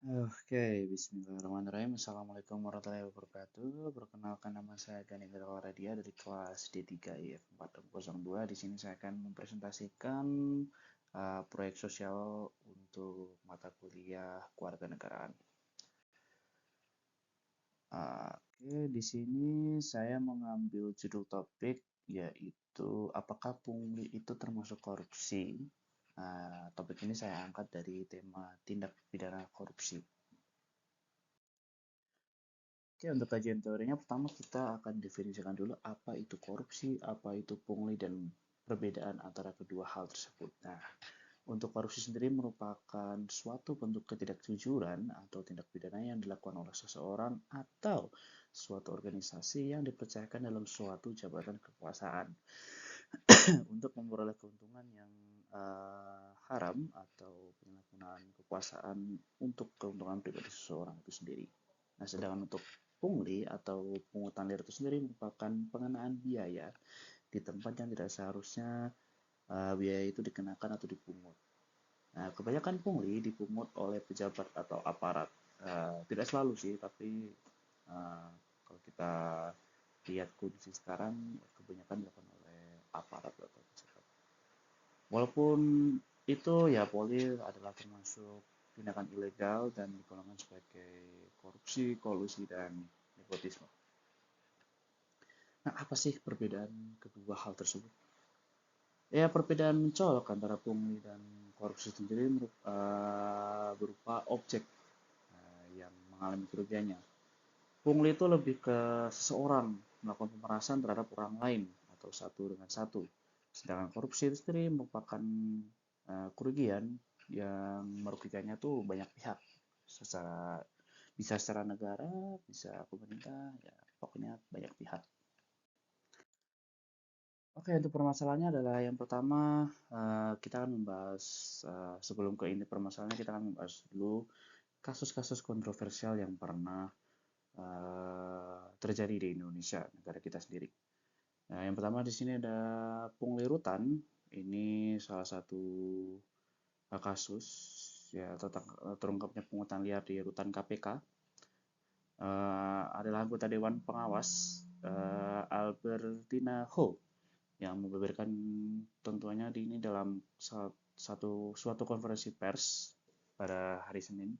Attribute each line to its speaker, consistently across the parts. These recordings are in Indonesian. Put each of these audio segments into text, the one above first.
Speaker 1: Oke, bismillahirrahmanirrahim. Assalamualaikum warahmatullahi wabarakatuh. Perkenalkan, nama saya Gani Indra Radia dari kelas D3 IF 402. Di sini saya akan mempresentasikan proyek sosial untuk mata kuliah kewarganegaraan. Oke, di sini saya mengambil judul topik yaitu apakah pungli itu termasuk korupsi? Topik ini saya angkat dari tema tindak pidana korupsi. Oke, untuk kajian teorinya, pertama kita akan definisikan dulu apa itu korupsi, apa itu pungli, dan perbedaan antara kedua hal tersebut. Nah, untuk korupsi sendiri merupakan suatu bentuk ketidakjujuran atau tindak pidana yang dilakukan oleh seseorang atau suatu organisasi yang dipercayakan dalam suatu jabatan kekuasaan untuk memperoleh keuntungan yang haram atau penyalahgunaan kekuasaan untuk keuntungan pribadi seseorang itu sendiri. Nah, sedangkan untuk pungli atau pungutan liar itu sendiri merupakan pengenaan biaya di tempat yang tidak seharusnya biaya itu dikenakan atau dipungut. Nah, kebanyakan pungli dipungut oleh pejabat atau aparat. Tidak selalu sih, tapi kalau kita lihat kondisi sekarang, kebanyakan dilakukan oleh aparat atau pejabat. Walaupun itu ya poli adalah termasuk tindakan ilegal dan digolongkan sebagai korupsi, kolusi, dan nepotisme. Nah, apa sih perbedaan kedua hal tersebut? Ya, perbedaan mencolok antara pungli dan korupsi sendiri berupa objek yang mengalami kerugiannya. Pungli itu lebih ke seseorang melakukan pemerasan terhadap orang lain atau satu dengan satu. Sedangkan korupsi itu sendiri merupakan kerugian yang merugikannya tuh banyak pihak. Bisa secara negara, bisa pemerintah, ya pokoknya banyak pihak. Oke, untuk permasalahannya adalah yang pertama, kita akan membahas, sebelum ke ini permasalahannya, kita akan membahas dulu kasus-kasus kontroversial yang pernah terjadi di Indonesia, negara kita sendiri. Nah, yang pertama di sini ada pungli rutan. Ini salah satu kasus ya tentang terungkapnya pungutan liar di rutan KPK. Adalah anggota Dewan Pengawas Albertina Ho yang membeberkan tentuannya di ini dalam suatu konferensi pers pada hari Senin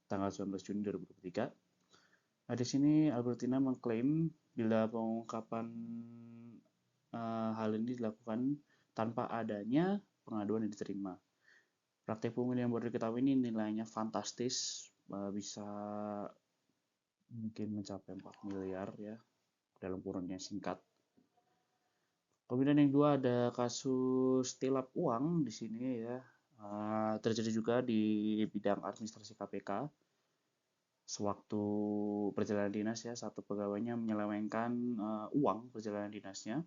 Speaker 1: tanggal 19 Juni 2023. Nah, di sini Albertina mengklaim bila pengungkapan hal ini dilakukan tanpa adanya pengaduan yang diterima. Praktek pungli yang baru diketahui ini nilainya fantastis, bisa mungkin mencapai 4 miliar ya dalam kurun yang singkat. Kemudian yang dua ada kasus tilap uang di sini ya. Terjadi juga di bidang administrasi KPK. Sewaktu perjalanan dinas ya, satu pegawainya menyelewengkan uang perjalanan dinasnya.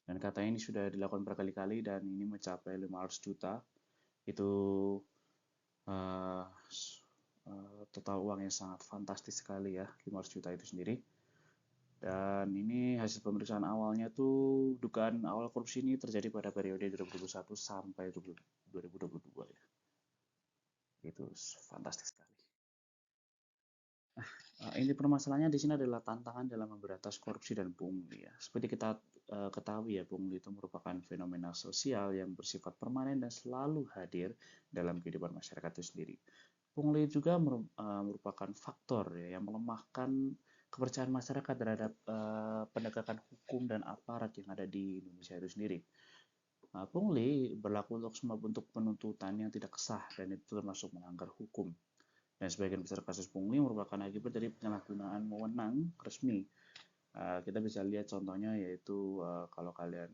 Speaker 1: Dan katanya ini sudah dilakukan berkali-kali dan ini mencapai 500 juta. Itu uh, total uang yang sangat fantastis sekali ya, 500 juta itu sendiri. Dan ini hasil pemeriksaan awalnya tuh dugaan awal korupsi ini terjadi pada periode 2021 sampai 2022 ya. Itu fantastis sekali. Ini permasalahannya di sini adalah tantangan dalam memberantas korupsi dan pungli ya. Seperti kita ketahui ya, pungli itu merupakan fenomena sosial yang bersifat permanen dan selalu hadir dalam kehidupan masyarakat itu sendiri. Pungli juga merupakan faktor ya, yang melemahkan kepercayaan masyarakat terhadap penegakan hukum dan aparat yang ada di Indonesia itu sendiri. Pungli berlaku untuk semua bentuk penuntutan yang tidak sah dan itu termasuk melanggar hukum. Dan sebagian besar kasus pungli merupakan akibat dari penyalahgunaan wewenang resmi. Kita bisa lihat contohnya yaitu kalau kalian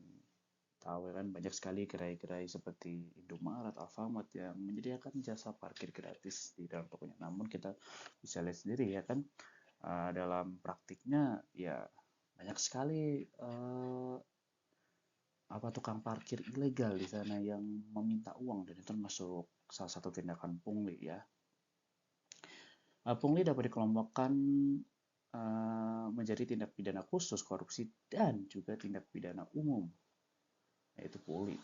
Speaker 1: tahu ya kan banyak sekali gerai-gerai seperti Indomaret, Alfamart yang menyediakan jasa parkir gratis di dalam tokonya. Namun kita bisa lihat sendiri ya kan dalam praktiknya ya banyak sekali tukang parkir ilegal di sana yang meminta uang dan itu termasuk salah satu tindakan pungli ya. Pungli dapat dikelompokkan menjadi tindak pidana khusus korupsi dan juga tindak pidana umum, yaitu pungli.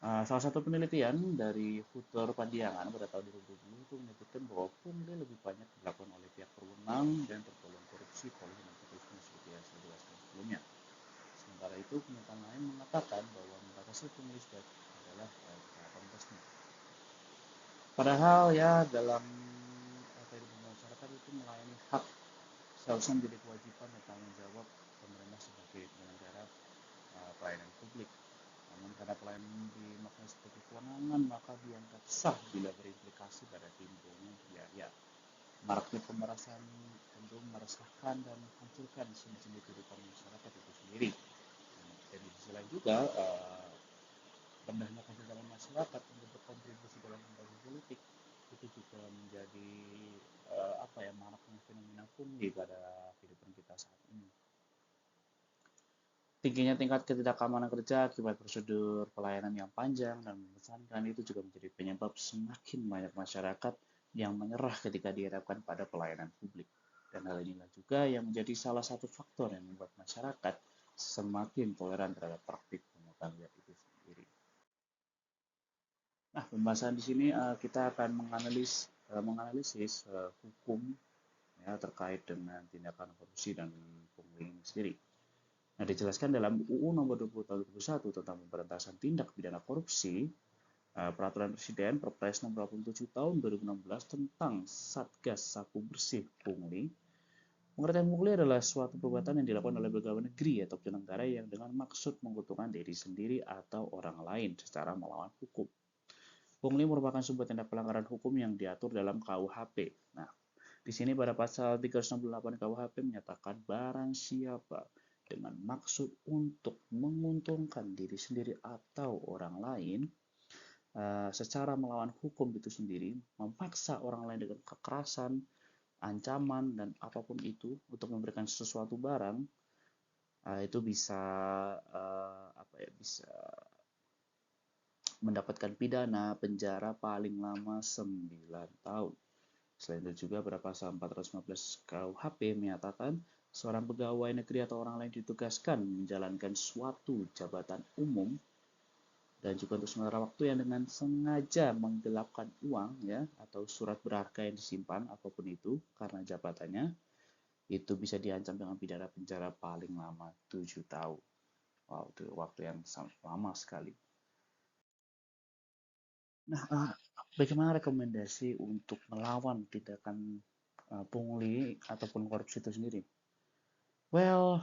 Speaker 1: Salah satu penelitian dari Hutter Pandiangan pada tahun 2020 itu menyebutkan bahwa pungli lebih banyak dilakukan oleh pihak berwenang dan tergolong korupsi polisi dan terorisme seperti yang saya jelaskan sebelumnya. Sementara itu, pernyataan lain mengatakan bahwa membatasi pungli adalah kejahatan besar. Padahal ya dalam kehidupan masyarakat itu melayani hak seharusnya menjadi kewajiban dan tanggung jawab pemerintah sebagai penyelenggara pelayanan publik. Namun karena pelayanan dimaknai sebagai kewenangan, maka dianggap sah bila berimplikasi pada timbulnya biaya. Maraknya pemerasan cenderung meresahkan dan menghancurkan seni-seni kehidupan masyarakat itu sendiri. Dan di sisi lain juga, rendahnya kesadaran masyarakat untuk berkontribusi dalam pembangunan politik itu juga menjadi maraknya fenomena pungli pada kehidupan kita saat ini. Tingginya tingkat ketidakamanan kerja akibat prosedur pelayanan yang panjang dan membosankan itu juga menjadi penyebab semakin banyak masyarakat yang menyerah ketika dihadapkan pada pelayanan publik. Dan hal inilah juga yang menjadi salah satu faktor yang membuat masyarakat semakin toleran terhadap praktik pungutan liar itu sendiri. Nah, pembahasan di sini kita akan menganalisis hukum ya, terkait dengan tindakan korupsi dan pungli ini sendiri. Nah, dijelaskan dalam UU Nomor 20 Tahun 2021 tentang Pemberantasan Tindak Pidana Korupsi, Peraturan Presiden Perpres Nomor 27 Tahun 2016 tentang Satgas Saku Bersih Pungli. Pengertian pungli adalah suatu perbuatan yang dilakukan oleh pegawai negeri atau penyelenggara yang dengan maksud menguntungkan diri sendiri atau orang lain secara melawan hukum. Pungli merupakan sebuah tindak pelanggaran hukum yang diatur dalam KUHP. Nah, di sini pada pasal 368 KUHP menyatakan barang siapa dengan maksud untuk menguntungkan diri sendiri atau orang lain secara melawan hukum itu sendiri, memaksa orang lain dengan kekerasan, ancaman, dan apapun itu untuk memberikan sesuatu barang, itu bisa bisa mendapatkan pidana penjara paling lama 9 tahun. Selain itu juga pada pasal 415 KUHP menyatakan seorang pegawai negeri atau orang lain ditugaskan menjalankan suatu jabatan umum dan juga untuk sementara waktu yang dengan sengaja menggelapkan uang ya atau surat berharga yang disimpan apapun itu karena jabatannya itu bisa diancam dengan pidana penjara paling lama 7 tahun. Wow, itu waktu yang sangat lama sekali. Nah, bagaimana rekomendasi untuk melawan tindakan pungli ataupun korupsi itu sendiri? Well,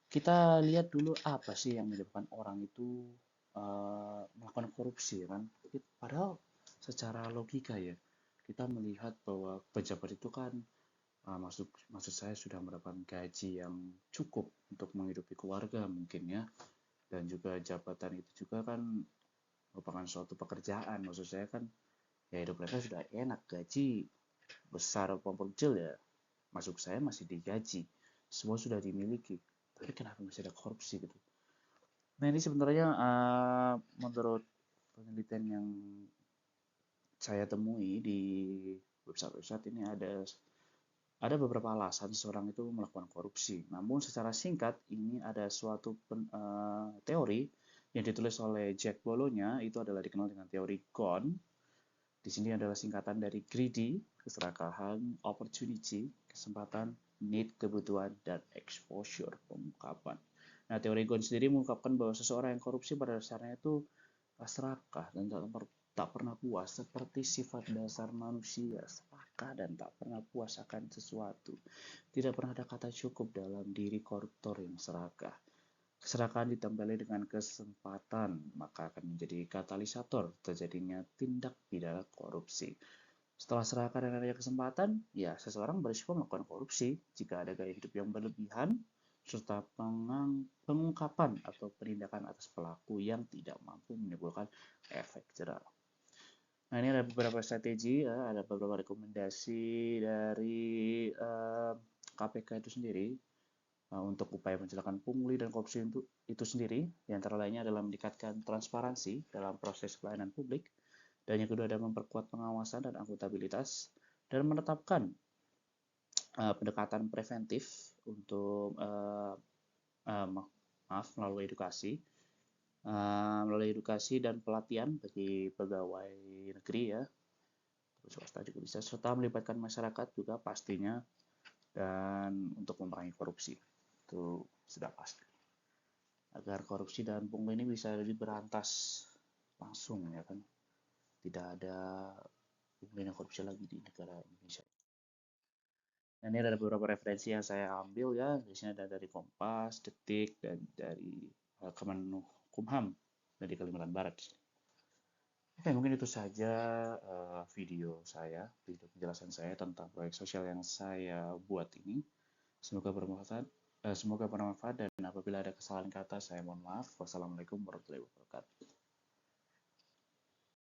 Speaker 1: kita lihat dulu apa sih yang menyebabkan orang itu melakukan korupsi, kan? Padahal secara logika ya, kita melihat bahwa pejabat itu kan maksud saya sudah mendapatkan gaji yang cukup untuk menghidupi keluarga mungkin ya, dan juga jabatan itu juga kan merupakan suatu pekerjaan. Maksud saya kan ya hidup mereka sudah enak, gaji besar maupun kecil ya, masuk saya masih digaji, semua sudah dimiliki, tapi kenapa masih ada korupsi gitu. Nah, ini sebenarnya menurut penelitian yang saya temui di website ini ada beberapa alasan seseorang itu melakukan korupsi. Namun secara singkat ini ada suatu teori yang ditulis oleh Jack Bologna, itu adalah dikenal dengan teori GONE. Di sini adalah singkatan dari greedy, keserakahan, opportunity, kesempatan, need, kebutuhan, dan exposure, pengungkapan. Nah, teori GONE sendiri mengungkapkan bahwa seseorang yang korupsi pada dasarnya itu serakah dan tak pernah puas, seperti sifat dasar manusia, serakah dan tak pernah puas akan sesuatu. Tidak pernah ada kata cukup dalam diri koruptor yang serakah. Keserakahan ditambah dengan kesempatan, maka akan menjadi katalisator terjadinya tindak pidana korupsi. Setelah serakah dan adanya kesempatan, ya seseorang berisiko melakukan korupsi jika ada gaya hidup yang berlebihan, serta pengungkapan atau penindakan atas pelaku yang tidak mampu menimbulkan efek jerah. Nah, ini ada beberapa strategi, ada beberapa rekomendasi dari KPK itu sendiri untuk upaya pencegahan pungli dan korupsi itu sendiri. Yang antara lainnya adalah meningkatkan transparansi dalam proses pelayanan publik, dan yang kedua adalah memperkuat pengawasan dan akuntabilitas, dan menetapkan pendekatan preventif untuk melalui edukasi, melalui edukasi dan pelatihan bagi pegawai negeri ya, swasta juga bisa, serta melibatkan masyarakat juga pastinya, dan untuk memerangi korupsi itu sudah pasti, agar korupsi dan pungli ini bisa diberantas langsung ya kan, tidak ada pungli dan korupsi lagi di negara Indonesia. Nah, ini ada beberapa referensi yang saya ambil ya, di sini ada dari Kompas, Detik, dan dari Kemenkumham dari Kalimantan Barat. Oke, mungkin itu saja video penjelasan saya tentang proyek sosial yang saya buat ini. Semoga bermanfaat dan apabila ada kesalahan kata saya mohon maaf. Wassalamualaikum warahmatullahi wabarakatuh.